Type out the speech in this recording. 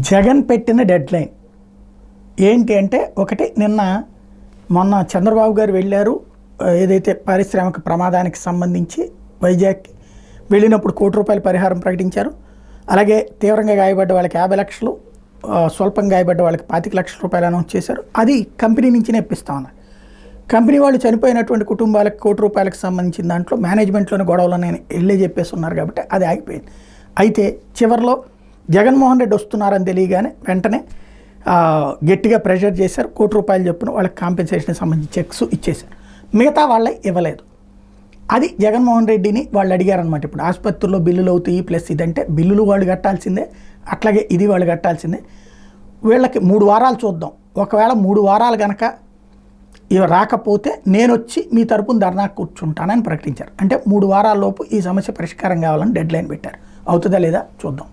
జగన్ పెట్టిన dead line ఏంటి అంటే, ఒకటి మొన్న చంద్రబాబు గారు వెళ్ళారు, ఏదైతే పారిశ్రామిక ప్రమాదానికి సంబంధించి వైజాగ్కి వెళ్ళినప్పుడు ₹1,00,00,000 పరిహారం ప్రకటించారు. అలాగే తీవ్రంగా గాయపడ్డ వాళ్ళకి 50 లక్షలు, స్వల్పంగా గాయపడ్డ వాళ్ళకి ₹25,00,000 అనౌన్స్ చేశారు. అది కంపెనీ నుంచినే ఇప్పిస్తా ఉన్నారు. కంపెనీ వాళ్ళు చనిపోయినటువంటి కుటుంబాలకు ₹1,00,00,000 సంబంధించిన దాంట్లో మేనేజ్మెంట్లోని గొడవలు నేను వెళ్ళే చెప్పేసి ఉన్నారు కాబట్టి అది ఆగిపోయింది. అయితే చివరిలో జగన్మోహన్ రెడ్డి వస్తున్నారని తెలియగానే వెంటనే గట్టిగా ప్రెషర్ చేశారు. ₹1,00,00,000 చొప్పున వాళ్ళకి కాంపెన్సేషన్ సంబంధించి చెక్స్ ఇచ్చేశారు. మిగతా వాళ్ళే ఇవ్వలేదు. అది జగన్మోహన్ రెడ్డిని వాళ్ళు అడిగారనమాట. ఇప్పుడు ఆసుపత్రుల్లో బిల్లులు అవుతాయి ప్లస్ ఇదంటే బిల్లులు వాళ్ళు కట్టాల్సిందే, అట్లాగే ఇది వాళ్ళు కట్టాల్సిందే. వీళ్ళకి 3 వారాలు చూద్దాం, ఒకవేళ 3 వారాలు కనుక ఇవి రాకపోతే నేను వచ్చి మీ తరపున ధర్నా కూర్చుంటానని ప్రకటించారు. అంటే 3 వారాల లోపు ఈ సమస్య పరిష్కారం కావాలని డెడ్ లైన్ పెట్టారు. అవుతుందా లేదా చూద్దాం.